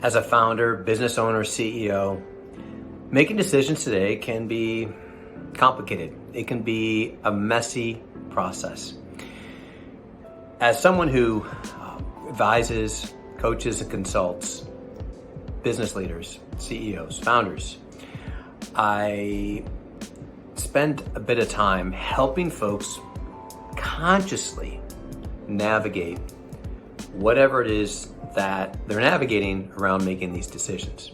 As a founder, business owner, CEO, making decisions today can be complicated. It can be a messy process. As someone who advises, coaches, and consults business leaders, CEOs, founders, I spend a bit of time helping folks consciously navigate whatever it is that they're navigating around making these decisions.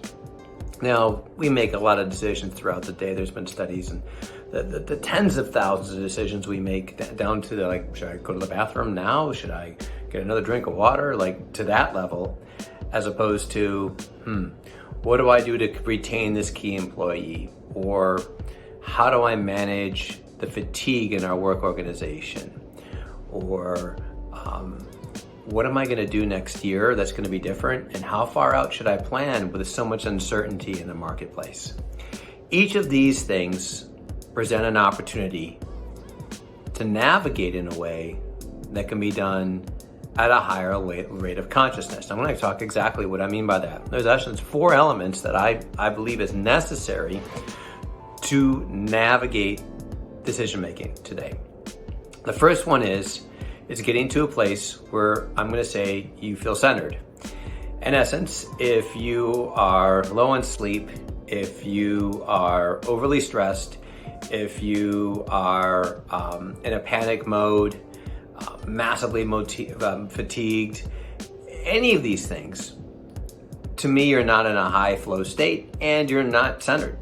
Now, we make a lot of decisions throughout the day. There's been studies and the tens of thousands of decisions we make down to the, like, should I go to the bathroom now? Should I get another drink of water? Like, to that level, as opposed to, what do I do to retain this key employee? Or how do I manage the fatigue in our work organization? Or what am I going to do next year that's going to be different? And how far out should I plan with so much uncertainty in the marketplace? Each of these things present an opportunity to navigate in a way that can be done at a higher rate of consciousness. I'm going to talk exactly what I mean by that. There's actually 4 elements that I believe is necessary to navigate decision making today. The first one is getting to a place where I'm going to say you feel centered. In essence, if you are low on sleep, if you are overly stressed, if you are in a panic mode, massively fatigued, any of these things, to me, you're not in a high flow state and you're not centered.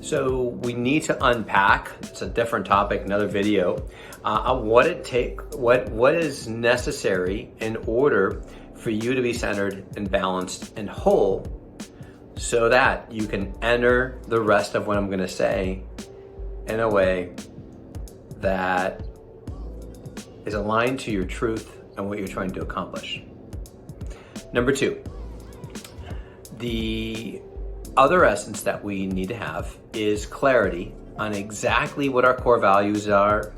So we need to unpack, it's a different topic, another video, what is necessary in order for you to be centered and balanced and whole so that you can enter the rest of what I'm gonna say in a way that is aligned to your truth and what you're trying to accomplish. Number 2, the other essence that we need to have is clarity on exactly what our core values are,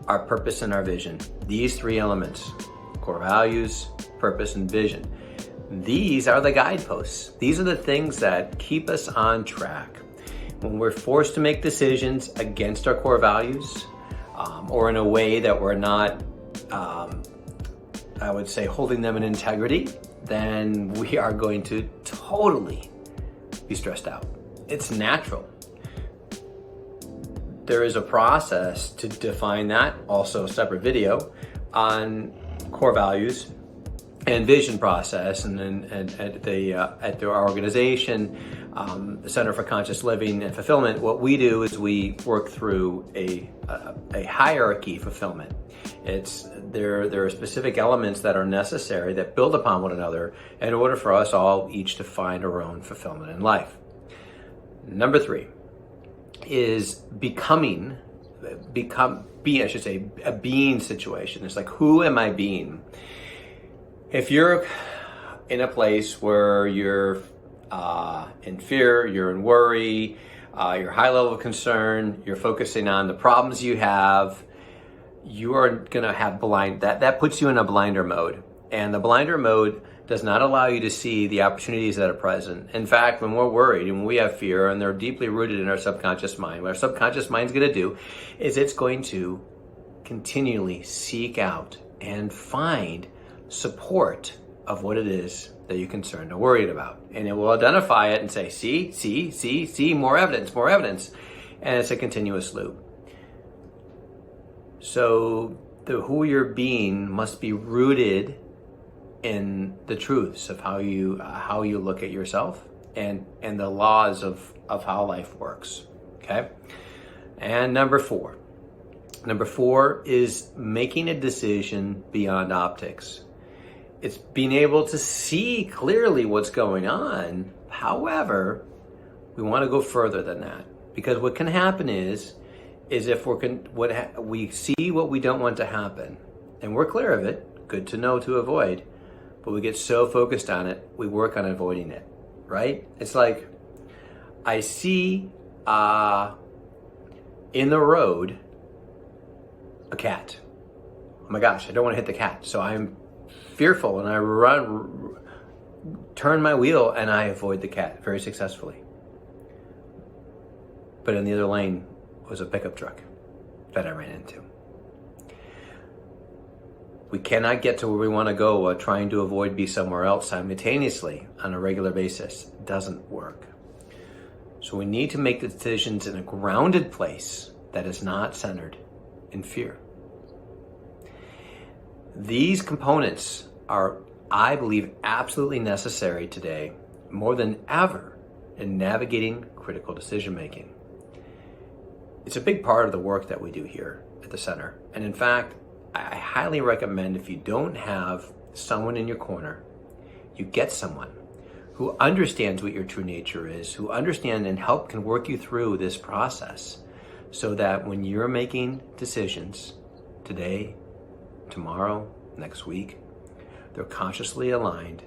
our purpose, and our vision. These 3 elements, core values, purpose, and vision. These are the guideposts. These are the things that keep us on track. When we're forced to make decisions against our core values, or in a way that we're not, I would say, holding them in integrity, then we are going to totally be stressed out. It's natural. There is a process to define that, also a separate video on core values and vision process. And then at our organization, the Center for Conscious Living and Fulfillment, what we do is we work through a hierarchy fulfillment. There are specific elements that are necessary that build upon one another in order for us all each to find our own fulfillment in life. Number 3 is being, I should say, a being situation. It's like, who am I being? If you're in a place where you're in fear, you're in worry, you're high level of concern, you're focusing on the problems you have, you are gonna have that puts you in a blinder mode. And the blinder mode does not allow you to see the opportunities that are present. In fact, when we're worried and when we have fear and they're deeply rooted in our subconscious mind, what our subconscious mind's gonna do is it's going to continually seek out and find support of what it is that you're concerned or worried about. And it will identify it and say, see, more evidence. And it's a continuous loop. So who you're being must be rooted in the truths of how you look at yourself and the laws of how life works. Okay. And number 4 is making a decision beyond optics. It's being able to see clearly what's going on. However, we want to go further than that, because what can happen is if we see what we don't want to happen and we're clear of it, good to know to avoid, but we get so focused on it, we work on avoiding it, right? It's like, I see in the road a cat. Oh my gosh, I don't want to hit the cat. So I'm fearful and I run turn my wheel and I avoid the cat very successfully. But in the other lane was a pickup truck that I ran into. We cannot get to where we want to go while trying to avoid be somewhere else simultaneously on a regular basis. It doesn't work. So we need to make the decisions in a grounded place that is not centered in fear. These components are, I believe, absolutely necessary today, more than ever, in navigating critical decision making. It's a big part of the work that we do here at the center. And in fact, I highly recommend, if you don't have someone in your corner, you get someone who understands what your true nature is, who understands and can work you through this process, so that when you're making decisions today, tomorrow, next week, they're consciously aligned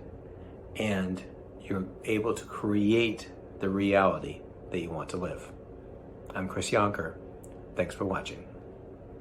and you're able to create the reality that you want to live. I'm Chris Yonker. Thanks for watching.